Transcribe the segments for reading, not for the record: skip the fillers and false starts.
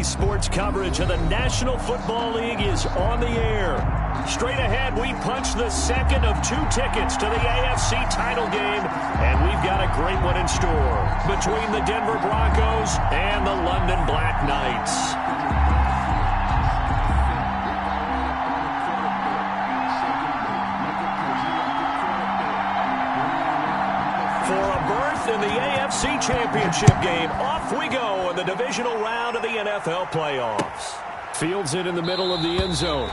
Sports coverage of the National Football League is on the air. Straight ahead, we punch the second of 2 tickets to the AFC title game, and we've got a great one in store between the Denver Broncos and the London Black Knights. In the AFC Championship game, off we go in the divisional round of the NFL playoffs. Fields it in the middle of the end zone.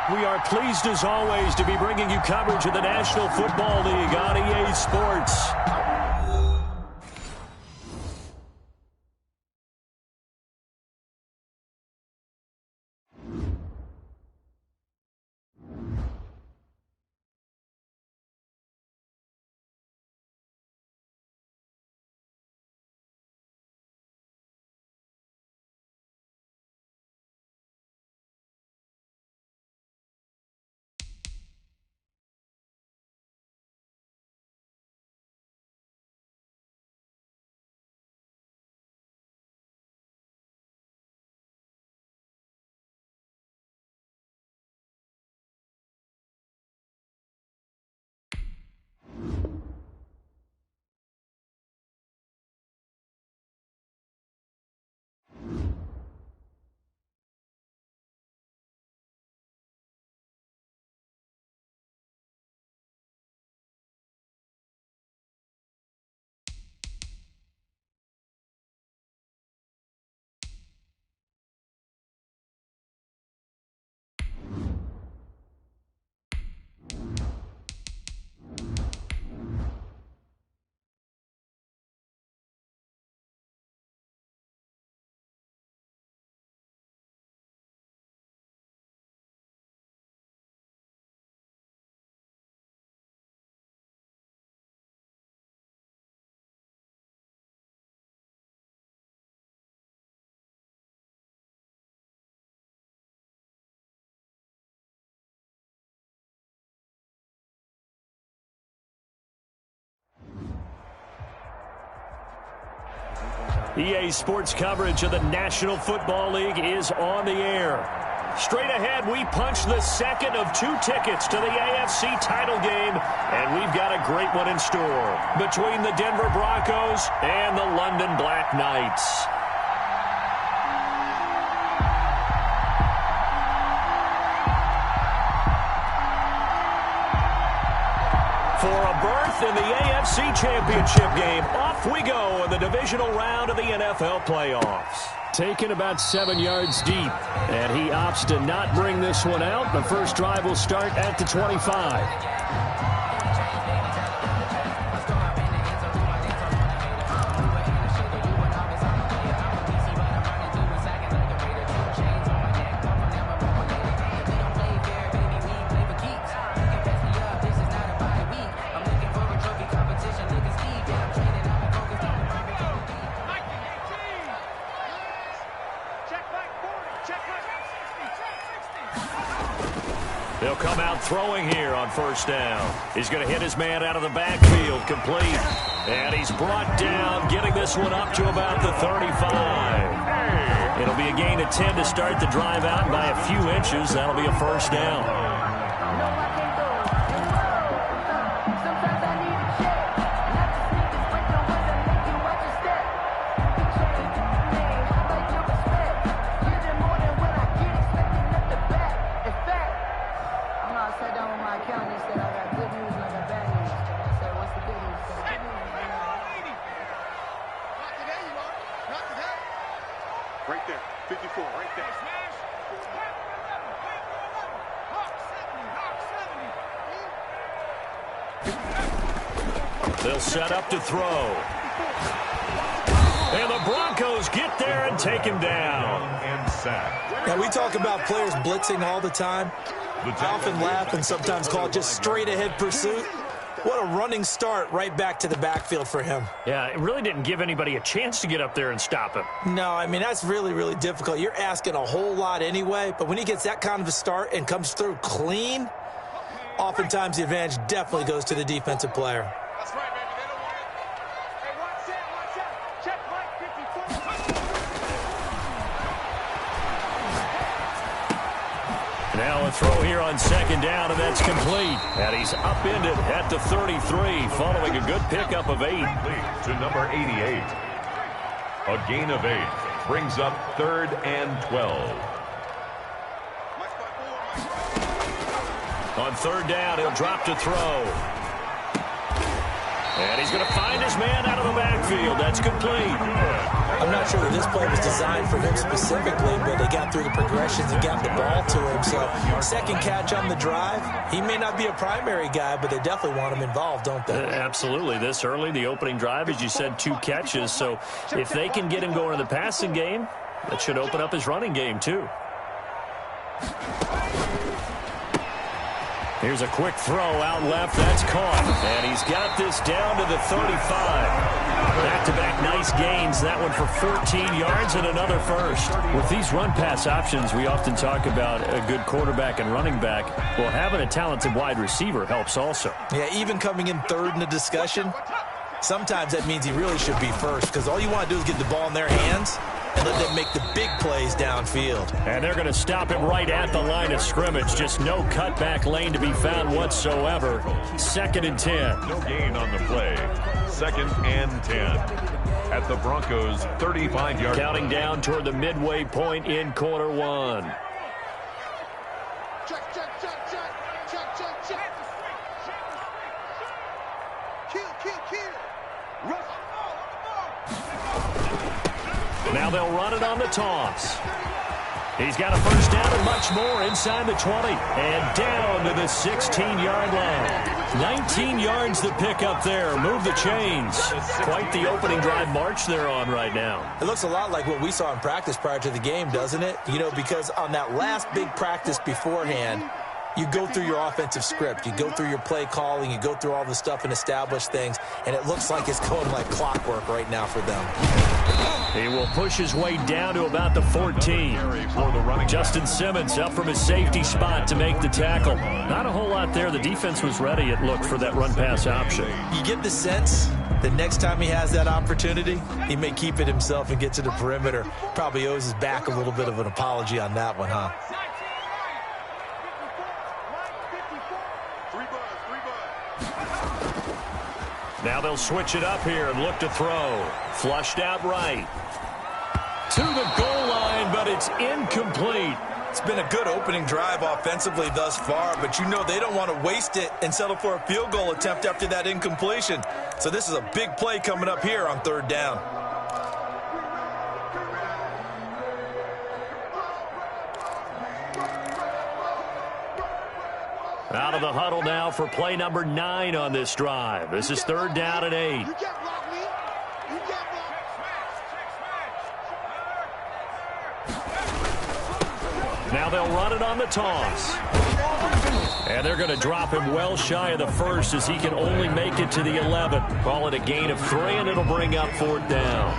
We are pleased, as always, to be bringing you coverage of the National Football League on EA Sports. EA Sports coverage of the National Football League is on the air. Straight ahead, we punch the second of 2 tickets to the AFC title game, and we've got a great one in store between the Denver Broncos and the London Black Knights. for a berth in the AFC Championship game. Off we go in the divisional round of the NFL playoffs. Taken about 7 yards deep, and he opts to not bring this one out. The first drive will start at the 25. They'll come out throwing here on first down. He's going to hit his man out of the backfield, complete. And he's brought down, getting this one up to about the 35. It'll be a gain of 10 to start the drive out, and by a few inches, that'll be a first down. Right there, 54, right there. They'll set up to throw. And the Broncos get there and take him down. And sack. Now, we talk about players blitzing all the time. I often laugh and sometimes call it just straight-ahead pursuit. What a running start right back to the backfield for him. Yeah, it really didn't give anybody a chance to get up there and stop him. No, I mean, that's really, really difficult. You're asking a whole lot anyway, but when he gets that kind of a start and comes through clean, oftentimes the advantage definitely goes to the defensive player. That's right, baby. They don't want it. Hey, watch out. Check Mike 54. Now a throw here on second down, and that's complete. And he's upended at the 33, following a good pickup of 8. To number 88. A gain of 8 brings up 3rd and 12. On third down, he'll drop to throw. And he's going to find his man out of the backfield. That's complete. I'm not sure that this play was designed for him specifically, but they got through the progressions and got the ball to him. So second catch on the drive. He may not be a primary guy, but they definitely want him involved, don't they? Absolutely. This early, the opening drive, as you said, 2 catches. So if they can get him going in the passing game, that should open up his running game too. Here's a quick throw out left. That's caught. And he's got this down to the 35. Back-to-back nice gains. That one for 14 yards and another first. With these run-pass options, we often talk about a good quarterback and running back. Well, having a talented wide receiver helps also. Yeah, even coming in third in the discussion, sometimes that means he really should be first, because all you want to do is get the ball in their hands and let them make the big plays downfield. And they're going to stop him right at the line of scrimmage. Just no cutback lane to be found whatsoever. 2nd and 10. No gain on the play. 2nd and 10. At the Broncos' 35-yard. Counting down toward the midway point in quarter 1. Check. Kill. Rush. Now they'll run it on the toss. He's got a first down and much more inside the 20. And down to the 16-yard line. 19 yards to pick up there. Move the chains. Quite the opening drive march they're on right now. It looks a lot like what we saw in practice prior to the game, doesn't it? You know, because on that last big practice beforehand, you go through your offensive script. You go through your play calling. You go through all the stuff and establish things. And it looks like it's going like clockwork right now for them. He will push his way down to about the 14. Justin Simmons up from his safety spot to make the tackle. Not a whole lot there. The defense was ready, it looked, for that run-pass option. You get the sense that next time he has that opportunity, he may keep it himself and get to the perimeter. Probably owes his back a little bit of an apology on that one, huh? Now they'll switch it up here and look to throw. Flushed out right. To the goal line, but it's incomplete. It's been a good opening drive offensively thus far, but you know they don't want to waste it and settle for a field goal attempt after that incompletion. So this is a big play coming up here on third down. Out of the huddle now for play number 9 on this drive. This is third down and 8. Now they'll run it on the toss. And they're going to drop him well shy of the first as he can only make it to the 11. Call it a gain of 3, and it'll bring up fourth down.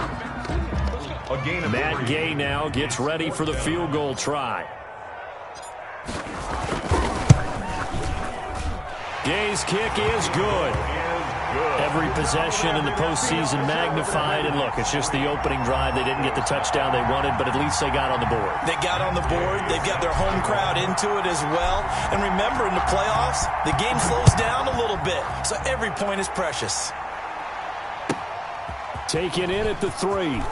Matt Gay now gets ready for the field goal try. Gay's kick is good. Every possession in the postseason magnified. And look, it's just the opening drive. They didn't get the touchdown they wanted, but at least they got on the board. They got on the board. They've got their home crowd into it as well. And remember, in the playoffs, the game slows down a little bit. So every point is precious. Taken in at the 3.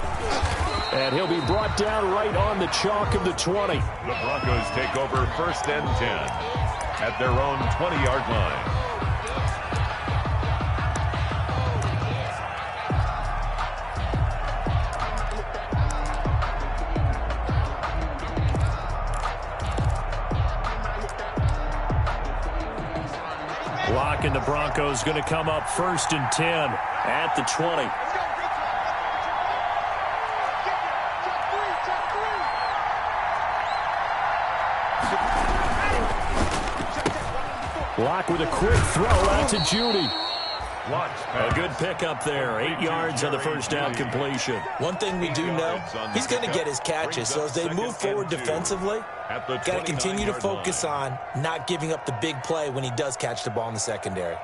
And he'll be brought down right on the chalk of the 20. The Broncos take over first and 10 at their own 20-yard line. Blocking the Broncos going to come up first and 10 at the 20. Block with a quick throw out to Judy. A good pickup there. 8 yards on the first down completion. One thing we do know, he's going to get his catches. So as they move forward defensively, got to continue to focus on not giving up the big play when he does catch the ball in the secondary.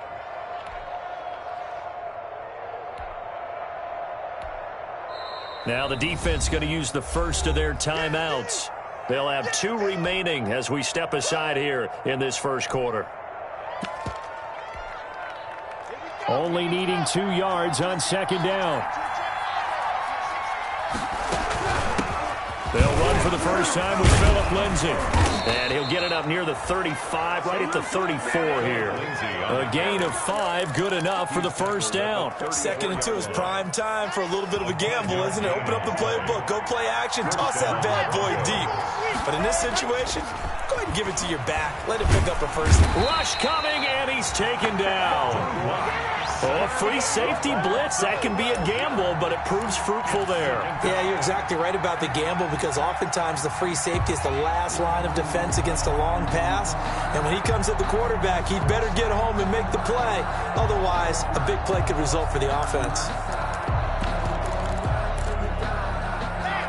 Now the defense going to use the first of their timeouts. They'll have 2 remaining as we step aside here in this first quarter. Only needing 2 yards on second down. They'll run for the first time with Phillip Lindsay. And he'll get it up near the 35, right at the 34 here. A gain of 5, good enough for the first down. Second and 2 is prime time for a little bit of a gamble, isn't it? Open up the playbook, go play action, toss that bad boy deep. But in this situation, go ahead and give it to your back. Let it pick up a first. Rush coming, and he's taken down. Oh, free safety blitz. That can be a gamble, but it proves fruitful there. Yeah, you're exactly right about the gamble because oftentimes the free safety is the last line of defense against a long pass. And when he comes at the quarterback, he'd better get home and make the play. Otherwise, a big play could result for the offense.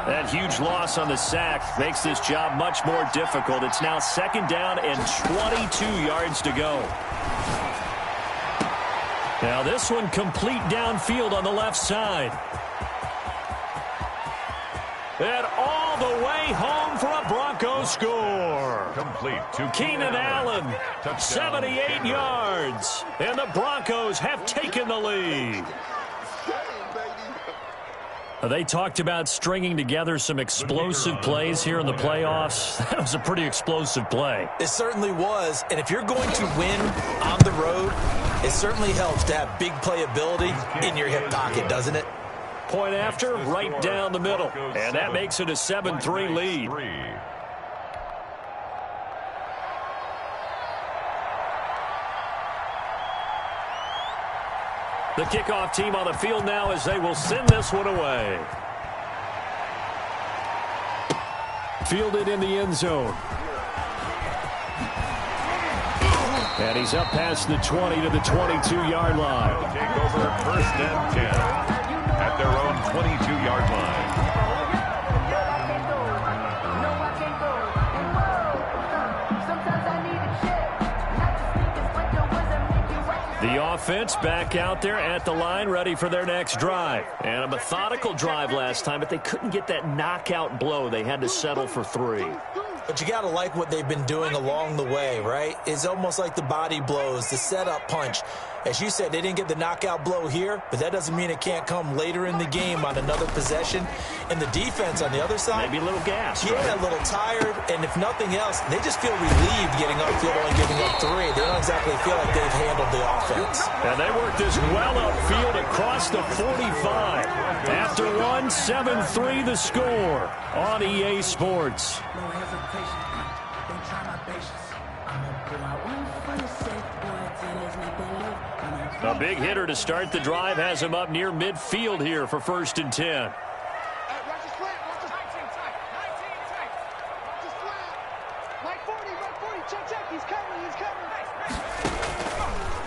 That huge loss on the sack makes this job much more difficult. It's now second down and 22 yards to go. Now this one complete downfield on the left side. And all the way home for a Broncos score. Complete to Keenan Allen, 78 yards. And the Broncos have taken the lead. They talked about stringing together some explosive plays here in the playoffs. That was a pretty explosive play. It certainly was. And if you're going to win on the road, it certainly helps to have big playability in your hip pocket, doesn't it? Point after, right down the middle. And that makes it a 7-3 lead. The kickoff team on the field now as they will send this one away. Fielded in the end zone. And he's up past the 20 to the 22-yard line. They'll take over first and 10 at their own 22-yard line. The offense back out there at the line, ready for their next drive. And a methodical drive last time, but they couldn't get that knockout blow. They had to settle for 3. But you got to like what they've been doing along the way, right? It's almost like the body blows, the setup punch. As you said, they didn't get the knockout blow here, but that doesn't mean it can't come later in the game on another possession. And the defense on the other side, maybe a little gas. Yeah, right? A little tired. And if nothing else, they just feel relieved getting upfield, only giving up 3. They don't exactly feel like they've handled the offense. And they work this well upfield across the 45. After 1, 7-3 the score on EA Sports. No hesitation. Don't try my patience. I'ma go out one for the safe boy. Tennis make the live. A big hitter to start the drive has him up near midfield here for 1st and 10.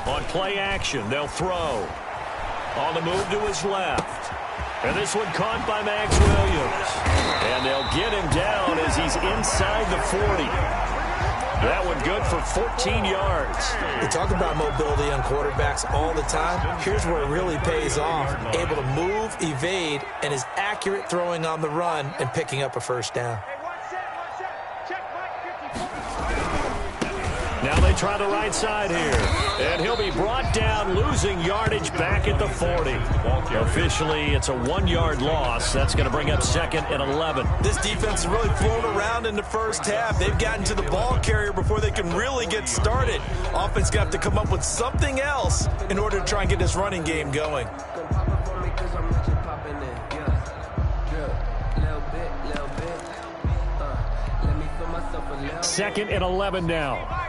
On play action, they'll throw. On the move to his left. And this one caught by Max Williams. And they'll get him down as he's inside the 40. That one good for 14 yards. We talk about mobility on quarterbacks all the time. Here's where it really pays off. Able to move, evade, and is accurate throwing on the run and picking up a 1st down. Now they try the right side here. And he'll be brought down, losing yardage back at the 40. Officially, it's a 1-yard loss. That's going to bring up 2nd and 11. This defense has really flown around in the first half. They've gotten to the ball carrier before they can really get started. Offense got to come up with something else in order to try and get this running game going. 2nd and 11 now.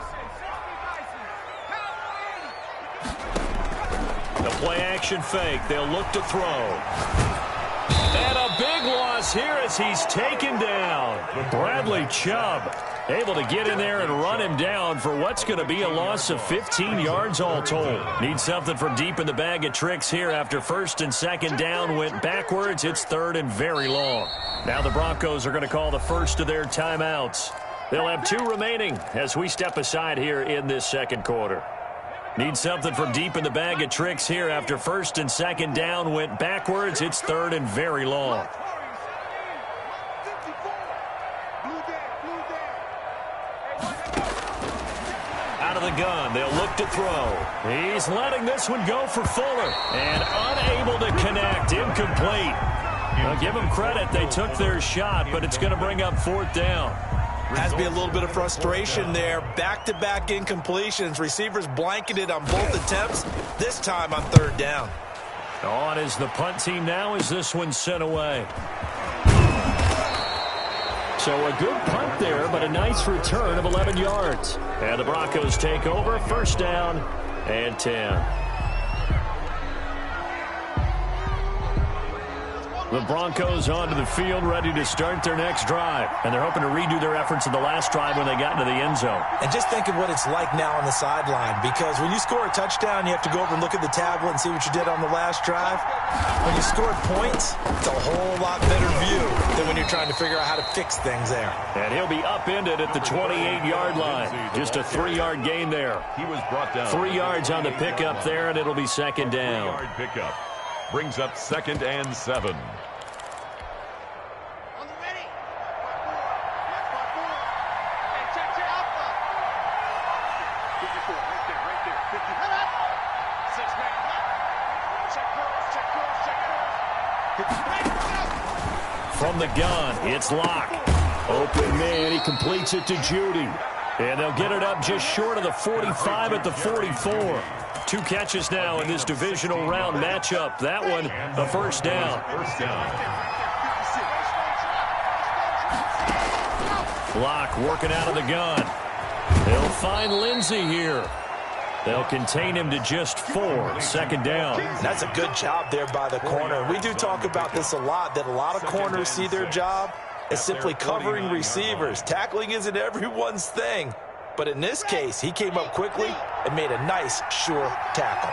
The play-action fake. They'll look to throw. And a big loss here as he's taken down. Bradley Chubb able to get in there and run him down for what's going to be a loss of 15 yards all told. Need something from deep in the bag of tricks here after 1st and 2nd down went backwards. It's 3rd and very long. Now the Broncos are going to call the first of their timeouts. They'll have 2 remaining as we step aside here in this 2nd quarter. Need something from deep in the bag of tricks here after 1st and 2nd down went backwards. It's 3rd and very long. Out of the gun, they'll look to throw. He's letting this one go for Fuller. And unable to connect, incomplete. Now give them credit, they took their shot, but it's going to bring up 4th down. Has to be a little bit of frustration there. Back-to-back incompletions. Receivers blanketed on both attempts, this time on 3rd down. On is the punt team now as this one's sent away. So a good punt there, but a nice return of 11 yards. And the Broncos take over, 1st down and 10. The Broncos onto the field, ready to start their next drive. And they're hoping to redo their efforts in the last drive when they got into the end zone. And just think of what it's like now on the sideline, because when you score a touchdown, you have to go over and look at the tablet and see what you did on the last drive. When you scored points, it's a whole lot better view than when you're trying to figure out how to fix things there. And he'll be upended at the 28-yard line. Just a 3-yard gain there. He was brought down. 3 yards on the pickup there, and it'll be 2nd down. 3-yard pickup. Brings up 2nd and 7. From the gun, it's Locke. Open man, he completes it to Judy. And they'll get it up just short of the 45 at the 44. 2 catches now in this divisional round matchup. That one, a 1st down. 1st down. Locke working out of the gun. They'll find Lindsey here. They'll contain him to just 4. 2nd down. That's a good job there by the corner. We do talk about this a lot, that a lot of corners see their job as simply covering receivers. Tackling isn't everyone's thing. But in this case, he came up quickly and made a nice, sure tackle.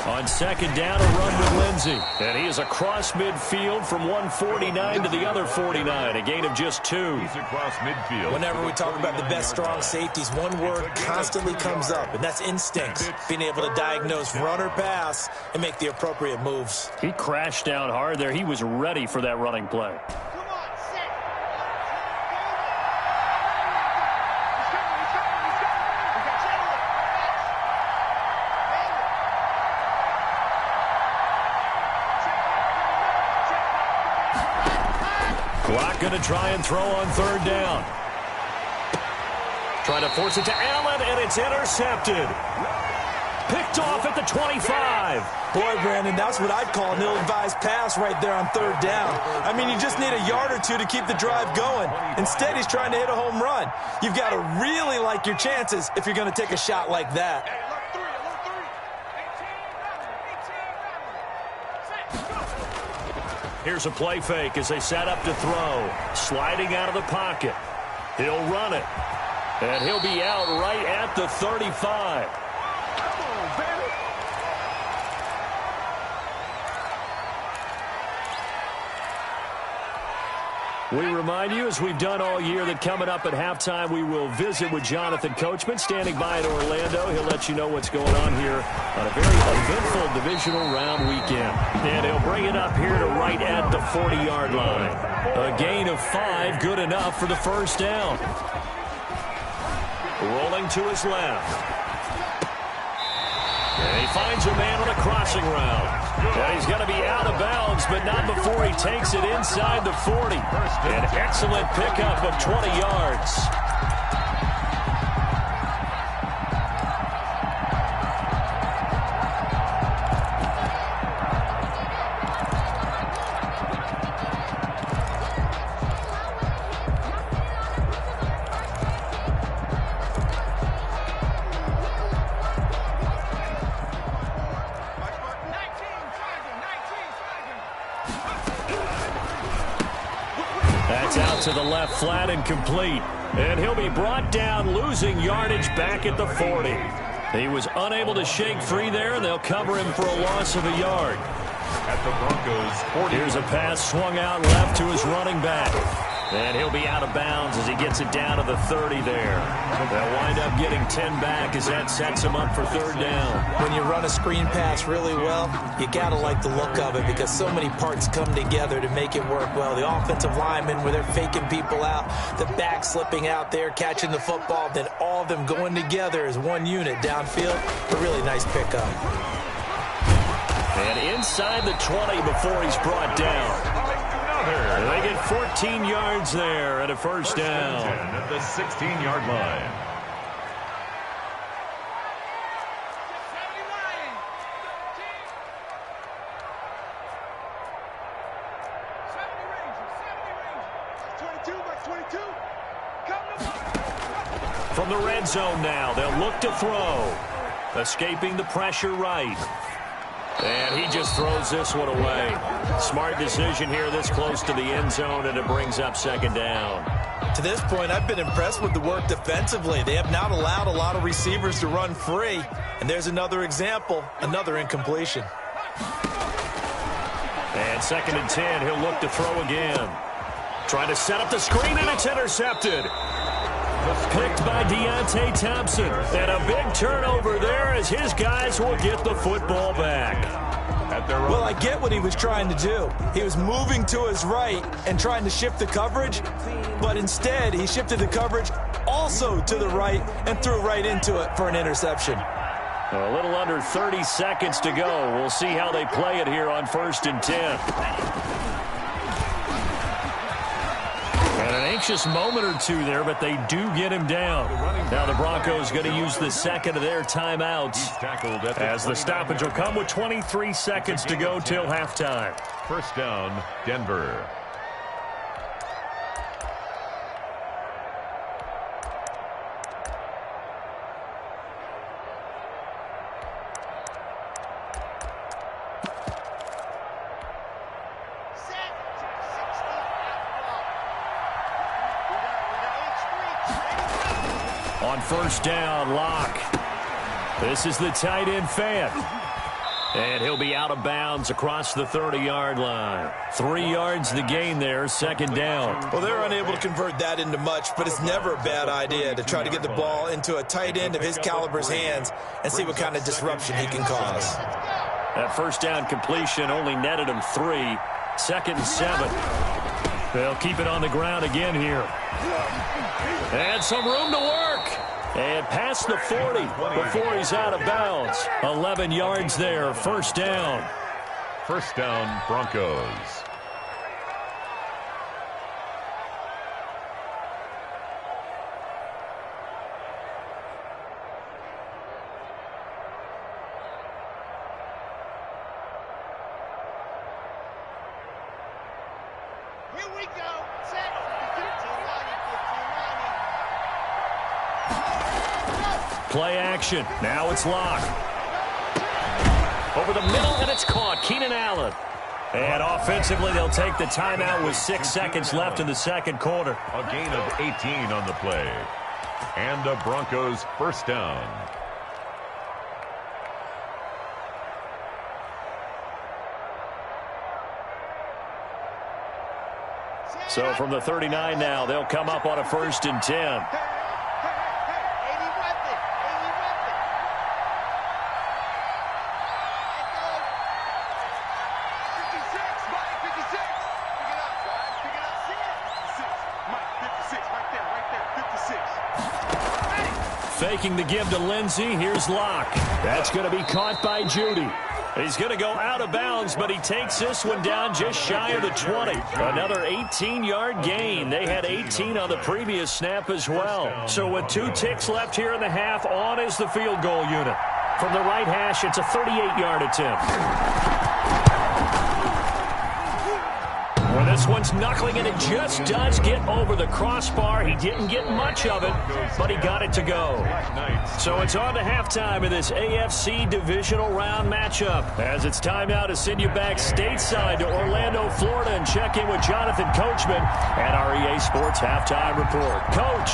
On On second down, a run with Lindsey. And he is across midfield from 149 to the other 49, a gain of just 2. He's across midfield. Whenever we talk about the best strong safeties, one word constantly comes up, and that's instincts. Being able to diagnose run or pass and make the appropriate moves. He crashed down hard there. He was ready for that running play. Clock going to try and throw on third down. Trying to force it to Allen, and it's intercepted. Picked off at the 25. Boy, Brandon, that's what I'd call an ill-advised pass right there on third down. I mean, you just need a yard or two to keep the drive going. Instead, he's trying to hit a home run. You've got to really like your chances if you're going to take a shot like that. Here's a play fake as they set up to throw. Sliding out of the pocket. He'll run it. And he'll be out right at the 35. We remind you, as we've done all year, that coming up at halftime, we will visit with Jonathan Coachman, standing by in Orlando. He'll let you know what's going on here on a very eventful divisional round weekend. And he'll bring it up here to right at the 40-yard line. A gain of 5, good enough for the first down. Rolling to his left. And he finds a man on a crossing route. And he's going to be out of bounds, but not before he takes it inside the 40. An excellent pickup of 20 yards. That's out to the left flat and complete. And he'll be brought down, losing yardage back at the 40. He was unable to shake free there, and they'll cover him for a loss of a yard. At the Broncos 40. Here's a pass swung out left to his running back. And he'll be out of bounds as he gets it down to the 30 there. They'll wind up getting 10 back as that sets him up for third down. When you run a screen pass really well, you got to like the look of it because so many parts come together to make it work well. The offensive linemen, where they're faking people out, the back slipping out there, catching the football, then all of them going together as one unit downfield. A really nice pickup. And inside the 20 before he's brought down. And they get 14 yards there at a first down. At the 16-yard line. From the red zone now, they'll look to throw. Escaping the pressure right. And he just throws this one away. Smart decision here this close to the end zone, and it brings up second down. To this point, I've been impressed with the work defensively. They have not allowed a lot of receivers to run free. And there's another example, another incompletion. And second and 10, he'll look to throw again. Trying to set up the screen, and it's intercepted. Picked by Deontay Thompson. And a big turnover there as his guys will get the football back. Well, I get what he was trying to do. He was moving to his right and trying to shift the coverage, but instead he shifted the coverage also to the right and threw right into it for an interception. A little under 30 seconds to go. We'll see how they play it here on 1st and 10. And an anxious moment or two there, but they do get him down. Now the Broncos going to use the second of their timeouts as the stoppage will come with 23 seconds to go till halftime. First down, Denver. On first down, Locke. This is the tight end fan. And he'll be out of bounds across the 30-yard line. 3 yards the gain there, second down. Well, they're unable to convert that into much, but it's never a bad idea to try to get the ball into a tight end of his caliber's hands and see what kind of disruption he can cause. That first down completion only netted him 3. 2nd and 7. They'll keep it on the ground again here. And some room to work. And past the 40 before he's out of bounds. 11 yards there, first down. First down, Broncos. Here we go. Set. Play action. Now it's Locke. Over the middle, and it's caught. Keenan Allen. And offensively, they'll take the timeout with 6 seconds left in the second quarter. A gain of 18 on the play. And the Broncos first down. So from the 39 now, they'll come up on a 1st and 10. Faking the give to Lindsey. Here's Locke. That's going to be caught by Judy. He's going to go out of bounds, but he takes this one down just shy of the 20. Another 18-yard gain. They had 18 on the previous snap as well. So with 2 ticks left here in the half, on is the field goal unit. From the right hash, it's a 38-yard attempt. Well, this one's knuckling, and it just does get over the crossbar. He didn't get much of it, but he got it to go. So it's on to halftime of this AFC divisional round matchup. As it's time now to send you back stateside to Orlando, Florida, and check in with Jonathan Coachman at our EA Sports Halftime Report. Coach,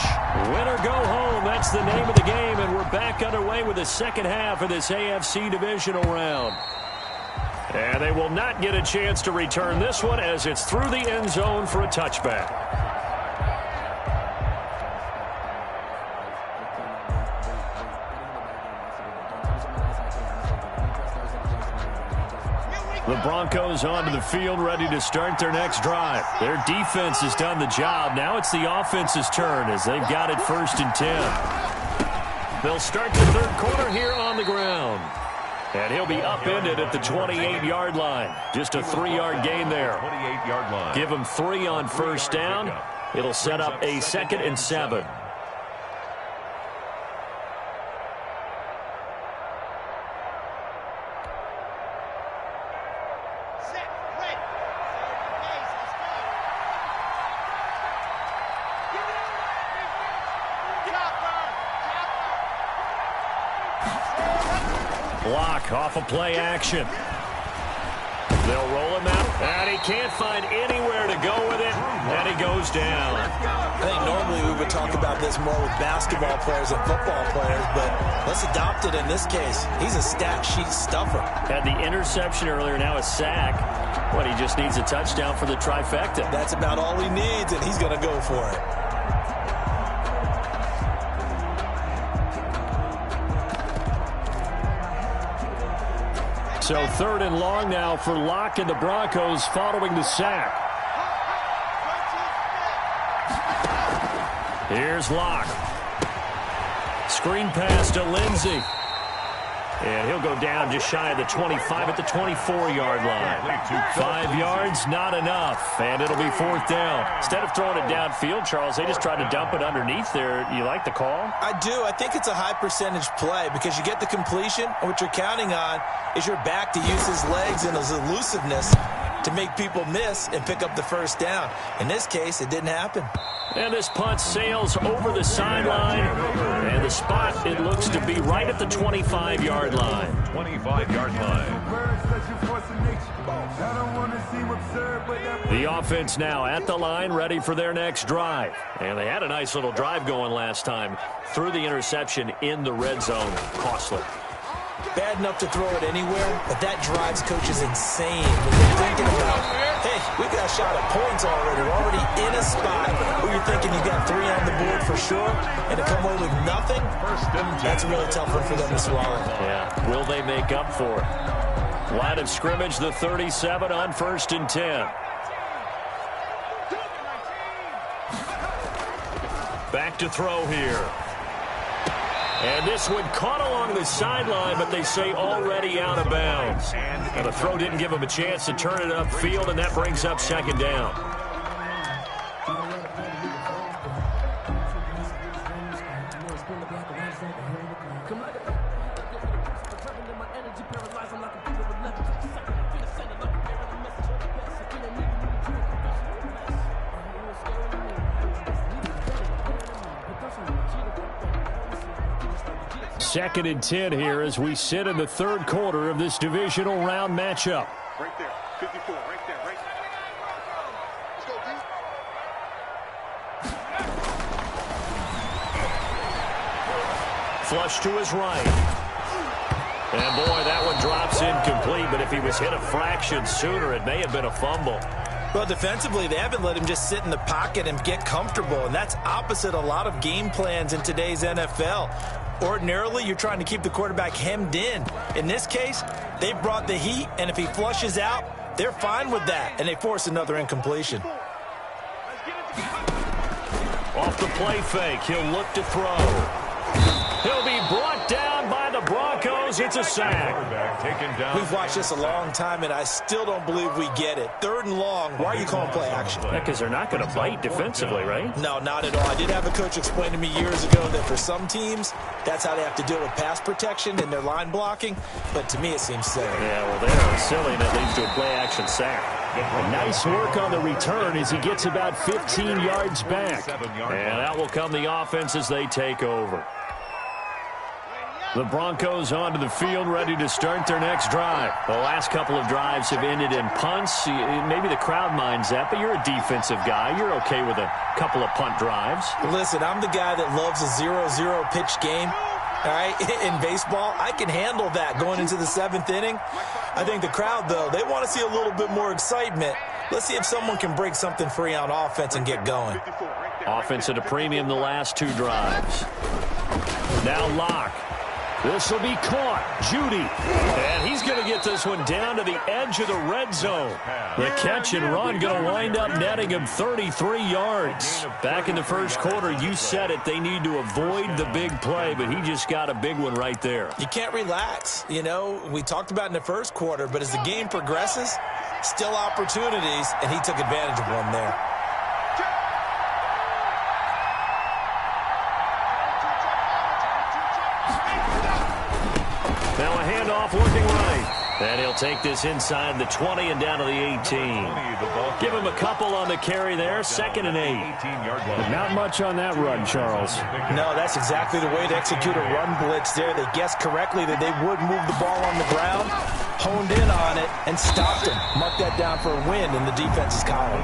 win or go home, that's the name of the game, and we're back underway with the second half of this AFC divisional round. And they will not get a chance to return this one as it's through the end zone for a touchback. The Broncos onto the field ready to start their next drive. Their defense has done the job. Now it's the offense's turn as they've got it 1st and 10. They'll start the third quarter here on the ground. And he'll be upended at the 28-yard line. Just a 3-yard gain there. 28-yard line. Give him 3 on first down. It'll set up a 2nd and 7. Block off of play action. They'll roll him out, and he can't find anywhere to go with it, and he goes down. I think normally we would talk about this more with basketball players and football players, but let's adopt it in this case. He's a stat sheet stuffer. Had the interception earlier, now a sack. What, he just needs a touchdown for the trifecta. That's about all he needs, and he's going to go for it. So 3rd and long now for Locke and the Broncos following the sack. Here's Locke. Screen pass to Lindsey. And he'll go down just shy of the 25 at the 24-yard line. 5 yards, not enough. And it'll be 4th down. Instead of throwing it downfield, Charles, they just tried to dump it underneath there. You like the call? I do. I think it's a high percentage play because you get the completion, and what you're counting on is your back to use his legs and his elusiveness to make people miss and pick up the first down. In this case, it didn't happen. And this punt sails over the sideline. And the spot, it looks to be right at the 25-yard line. 25-yard line. The offense now at the line, ready for their next drive. And they had a nice little drive going last time. Through the interception in the red zone. Costly. bad enough to throw it anywhere, but that drives coaches insane when they're thinking about, hey, we've got a shot at points already. We're already in a spot where you're thinking you got 3 on the board for sure, and to come away with nothing, that's a really tough one for them to swallow. Yeah, will they make up for it? Line of scrimmage, the 37 on 1st and 10. Back to throw here. And this one caught along the sideline, but they say already out of bounds. And the throw didn't give him a chance to turn it upfield, and that brings up 2nd down. Second and 10 here as we sit in the 3rd quarter of this divisional round matchup. Right there, 54, right there, right there. Let's go, D. Flush to his right. And boy, that one drops incomplete, but if he was hit a fraction sooner, it may have been a fumble. Well, defensively, they haven't let him just sit in the pocket and get comfortable, and that's opposite a lot of game plans in today's NFL. Ordinarily, you're trying to keep the quarterback hemmed in. In this case, they brought the heat, and if he flushes out, they're fine with that, and they force another incompletion. Off the play fake, he'll look to throw. He'll be brought down by the Broncos. It's a sack. We've watched this a long time, and I still don't believe we get it. 3rd and long, why are you calling play action? Yeah, because they're not going to bite defensively, right? No, not at all. I did have a coach explain to me years ago that for some teams, that's how they have to deal with pass protection and their line blocking, but to me it seems silly. Yeah, well, they are silly, and that leads to a play action sack. Nice work on the return as he gets about 15 yards back. And out will come the offense as they take over. The Broncos onto the field, ready to start their next drive. The last couple of drives have ended in punts. Maybe the crowd minds that, but you're a defensive guy. You're okay with a couple of punt drives. Listen, I'm the guy that loves a 0-0 pitch game. All right, in baseball, I can handle that going into the 7th inning. I think the crowd, though, they want to see a little bit more excitement. Let's see if someone can break something free on offense and get going. Offense at a premium the last 2 drives. Now Locke. This will be caught. Judy. And he's going to get this one down to the edge of the red zone. The catch and run going to wind up netting him 33 yards. Back in the 1st quarter, you said it, they need to avoid the big play, but he just got a big one right there. You can't relax. You know, we talked about in the 1st quarter, but as the game progresses, still opportunities, and he took advantage of one there. Now a handoff looking right. And he'll take this inside the 20 and down to the 18. Give him a couple on the carry there. 2nd and 8. Not much on that run, Charles. No, that's exactly the way to execute a run blitz there. They guessed correctly that they would move the ball on the ground, honed in on it, and stopped him. Mark that down for a win in the defense's column.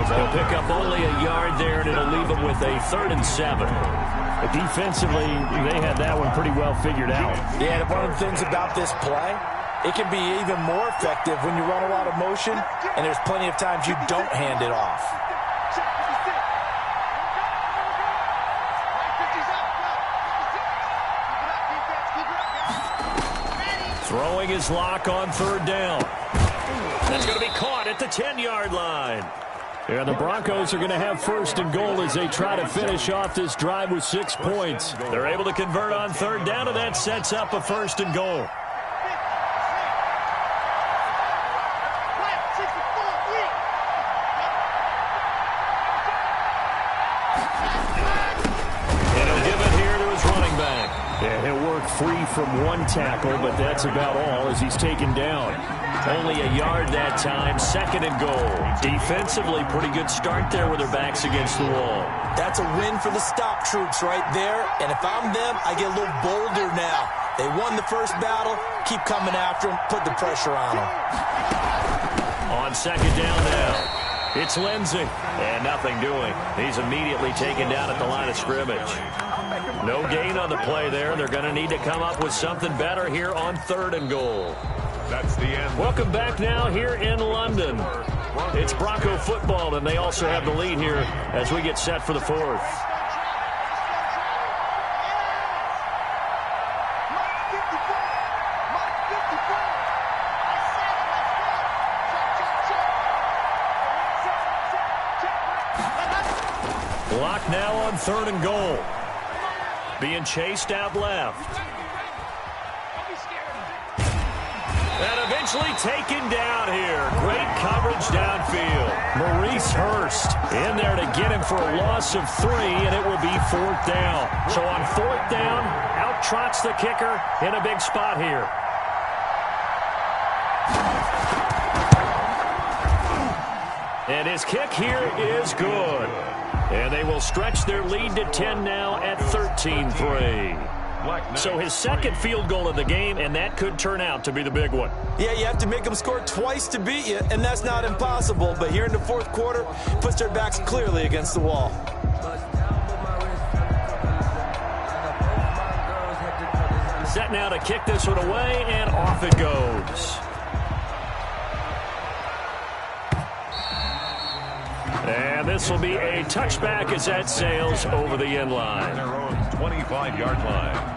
He'll pick up only a yard there, and it'll leave him with a 3rd and 7. But defensively, they had that one pretty well figured out. Yeah, and one of the things about this play, it can be even more effective when you run a lot of motion, and there's plenty of times you don't hand it off. Throwing his Lock on 3rd down. That's going to be caught at the 10-yard line. Yeah, the Broncos are going to have 1st and goal as they try to finish off this drive with 6 points. They're able to convert on 3rd down, and that sets up a 1st and goal. And he'll give it here to his running back. Yeah, he'll work free from one tackle, but that's about all as he's taken down. Only a yard that time, 2nd and goal. Defensively, pretty good start there with their backs against the wall. That's a win for the stop troops right there, and if I'm them, I get a little bolder now. They won the 1st battle, keep coming after them, put the pressure on them. On 2nd down now. It's Lindsey, and nothing doing. He's immediately taken down at the line of scrimmage. No gain on the play there. They're going to need to come up with something better here on 3rd and goal. That's the end. Welcome back now here in London. It's Bronco football, and they also have the lead here as we get set for the 4th. Block now on 3rd and goal. Being chased out left. And eventually taken down here. Great coverage downfield. Maurice Hurst in there to get him for a loss of 3, and it will be 4th down. So on 4th down, out trots the kicker in a big spot here. And his kick here is good. And they will stretch their lead to 10 now at 13-3. So his second field goal of the game, and that could turn out to be the big one. Yeah, you have to make them score twice to beat you, and that's not impossible. But here in the 4th quarter, puts their backs clearly against the wall. Set now to kick this one away, and off it goes. And this will be a touchback as that sails over the end line. Their own 25-yard line.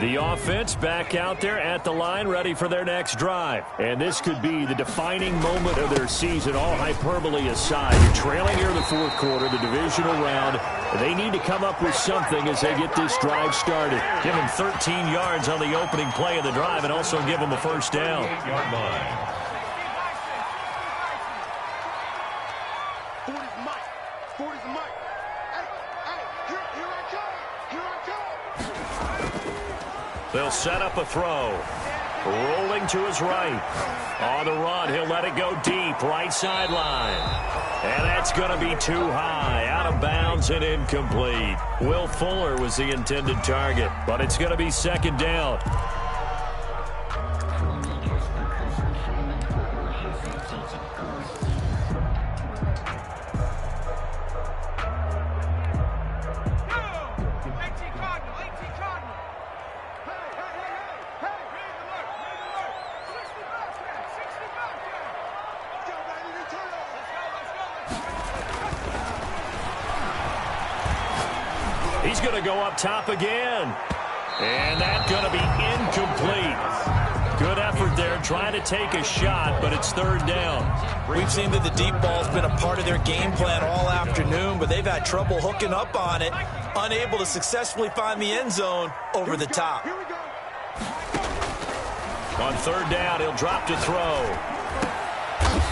The offense back out there at the line, ready for their next drive. And this could be the defining moment of their season, all hyperbole aside. You're trailing here in the 4th quarter, the divisional round. They need to come up with something as they get this drive started. Give them 13 yards on the opening play of the drive and also give them a first down. 8-yard line. 40's Mike. 40's Mike. Hey, here I come. Here I come. They'll set up a throw. Rolling to his right. On the run, he'll let it go deep, right sideline. And that's going to be too high, out of bounds and incomplete. Will Fuller was the intended target, but it's going to be 2nd down. He's going to go up top again. And that's going to be incomplete. Good effort there trying to take a shot, but it's 3rd down. We've seen that the deep ball's been a part of their game plan all afternoon, but they've had trouble hooking up on it, unable to successfully find the end zone over the top. On 3rd down, he'll drop to throw.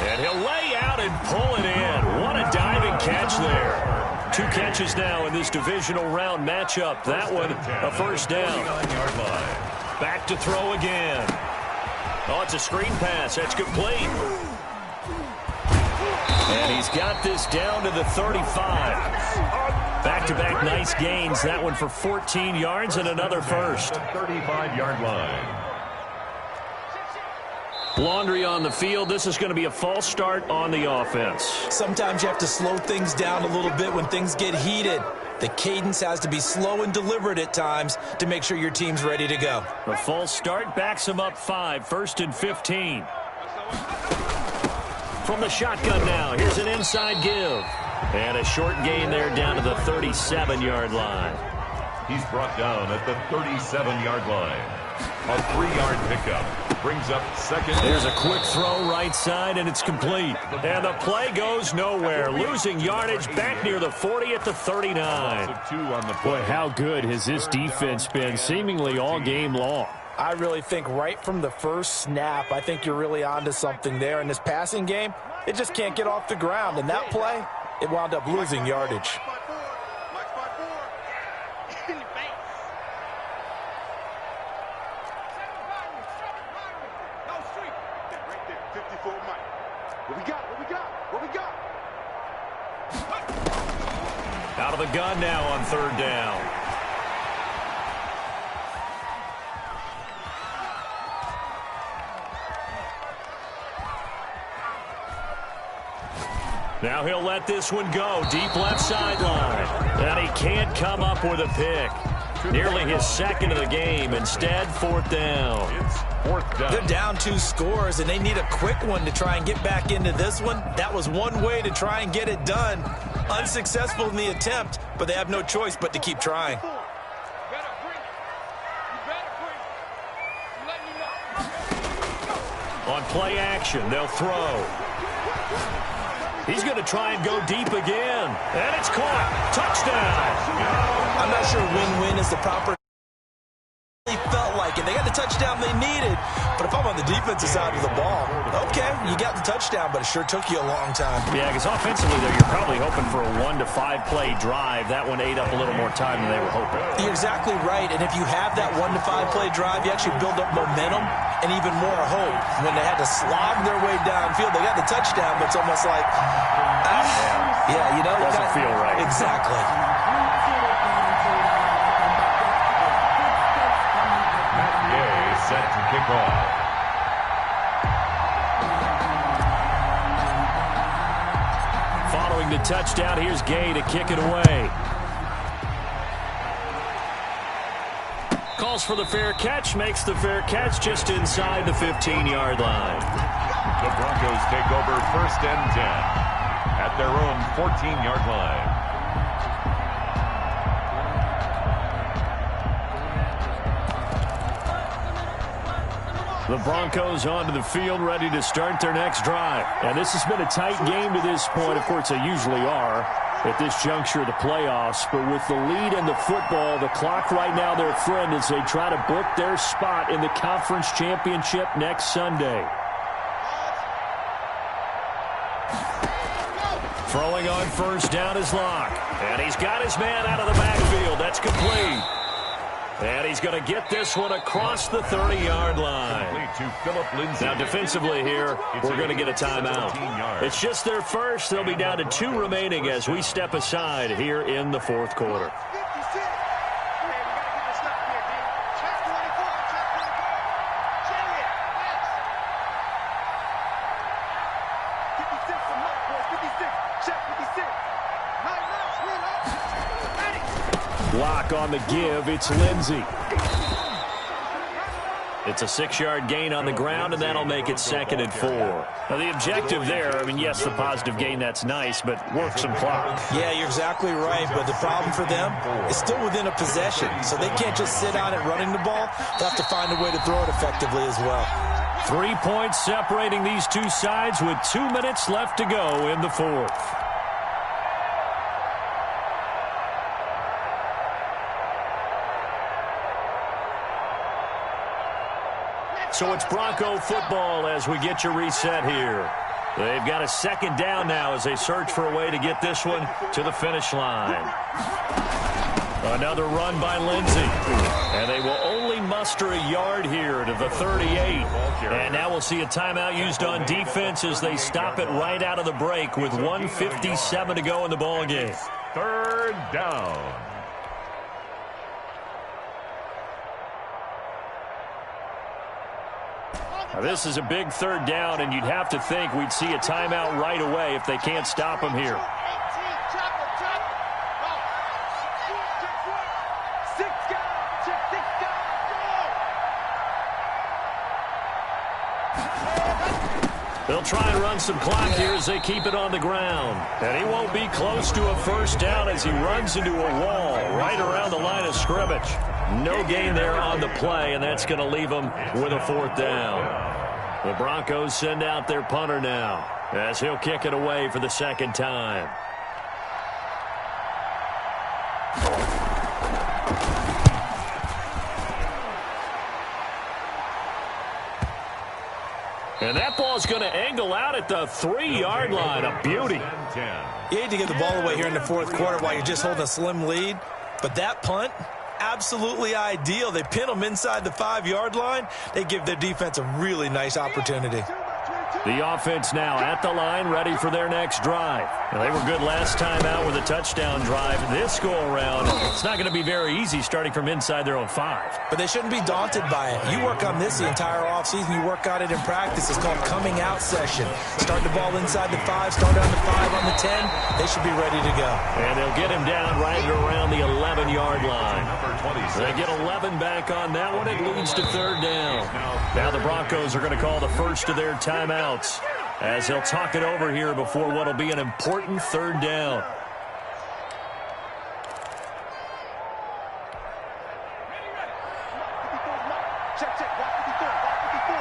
And he'll lay out and pull it in. What a diving catch there. 2 catches now in this divisional round matchup. That one, a first down. Back to throw again. Oh, it's a screen pass. That's complete. And he's got this down to the 35. Back-to-back nice gains. That one for 14 yards and another first. 35-yard line. Laundry on the field. This is going to be a false start on the offense. Sometimes you have to slow things down a little bit when things get heated. The cadence has to be slow and deliberate at times to make sure your team's ready to go. A false start backs them up 5, 1st and 15. From the shotgun now, here's an inside give. And a short gain there down to the 37-yard line. He's brought down at the 37-yard line. A 3-yard pickup brings up 2nd. There's a quick throw right side, and it's complete. And the play goes nowhere. Losing yardage back near the 40 at the 39. Boy, how good has this defense been seemingly all game long? I really think right from the first snap, I think you're really onto something there. In this passing game, it just can't get off the ground. And that play, it wound up losing yardage. 50 for a mic. What we got? What we got? What we got? Out of the gun now on third down. Now he'll let this one go. Deep left sideline. And he can't come up with a pick. Nearly his second of the game. Instead, fourth down. It's fourth down. They're down 2 scores, and they need a quick one to try and get back into this one. That was one way to try and get it done. Unsuccessful in the attempt, but they have no choice but to keep trying. On play action, they'll throw. He's going to try and go deep again. And it's caught. Touchdown. I'm not sure win-win is the proper. They felt like it. They got the touchdown they needed. But if I'm on the defensive side of the ball, okay, you got the touchdown, but it sure took you a long time. Yeah, because offensively, there you're probably hoping for a 1 to 5 play drive. That one ate up a little more time than they were hoping. You're exactly right. And if you have that 1 to 5 play drive, you actually build up momentum and even more hope. When they had to slog their way downfield, they got the touchdown, but it's almost like, you know, doesn't feel right. Exactly. Set to kick off. Following the touchdown, here's Gay to kick it away. Calls for the fair catch, makes the fair catch just inside the 15-yard line. The Broncos take over 1st and 10 at their own 14-yard line. The Broncos onto the field, ready to start their next drive. And this has been a tight game to this point. Of course, they usually are at this juncture of the playoffs. But with the lead in the football, the clock right now their friend as they try to book their spot in the conference championship next Sunday. Throwing on first down is Locke. And he's got his man out of the backfield. That's complete. And he's going to get this one across the 30-yard line. Now, defensively here, we're going to get a timeout. It's just their first. They'll be down to 2 remaining as we step aside here in the 4th quarter. Block on the give. It's Lindsey. It's a 6-yard gain on the ground, and that'll make it 2nd and 4. Now, the objective there, I mean, yes, the positive gain, that's nice, but work some clock. Yeah, you're exactly right, but the problem for them is still within a possession, so they can't just sit on it running the ball. They have to find a way to throw it effectively as well. 3 points separating these two sides with 2 minutes left to go in the 4th. So it's Bronco football as we get you reset here. They've got a 2nd down now as they search for a way to get this one to the finish line. Another run by Lindsey. And they will only muster a yard here to the 38. And now we'll see a timeout used on defense as they stop it right out of the break with 1:57 to go in the ballgame. 3rd down. Now, this is a big 3rd down, and you'd have to think we'd see a timeout right away if they can't stop him here. They'll try and run some clock here as they keep it on the ground. And he won't be close to a 1st down as he runs into a wall right around the line of scrimmage. No gain there on the play, and that's going to leave them with a 4th down. The Broncos send out their punter now as he'll kick it away for the 2nd time. And that ball's going to angle out at the 3-yard line. A beauty. You hate to give the ball away here in the 4th quarter while you're just holding a slim lead. But that punt, absolutely ideal. They pin them inside the 5-yard line. They give their defense a really nice opportunity. The offense now at the line, ready for their next drive. Now, they were good last time out with a touchdown drive. This go-around, it's not going to be very easy starting from inside their own 5. But they shouldn't be daunted by it. You work on this the entire offseason. You work on it in practice. It's called coming out session. Start the ball inside the 5, start on the 5, on the 10. They should be ready to go. And they'll get him down right around the 11-yard line. They get 11 back on that one. It leads to 3rd down. Now the Broncos are going to call the first of their timeouts as he'll talk it over here before what will be an important 3rd down. Check, check, block 54, block 54.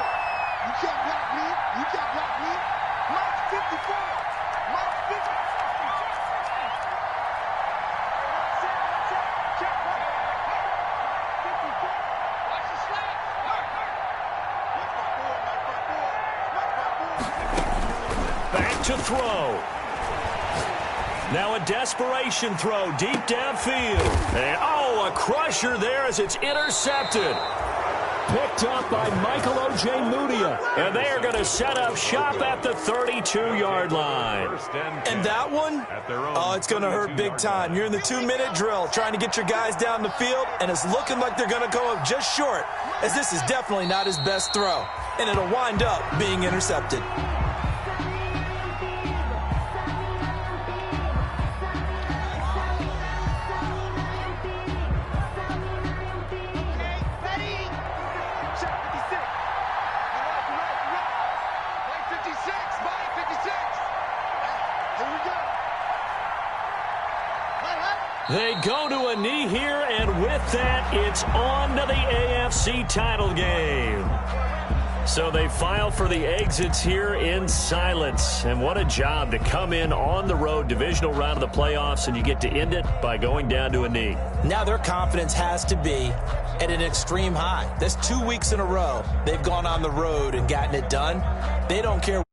You can't block me. You can't block me. Mark 54. Mark 50. Back to throw. Now a desperation throw deep downfield. And, a crusher there as it's intercepted. Picked up by Michael O.J. Mudia. And they are going to set up shop at the 32-yard line. And that one, it's going to hurt big time. You're in the 2-minute drill trying to get your guys down the field, and it's looking like they're going to go up just short, as this is definitely not his best throw. And it'll wind up being intercepted. They go to a knee here, and with that, it's on to the AFC title game. So they file for the exits here in silence. And what a job to come in on the road, divisional round of the playoffs, and you get to end it by going down to a knee. Now their confidence has to be at an extreme high. That's 2 weeks in a row they've gone on the road and gotten it done. They don't care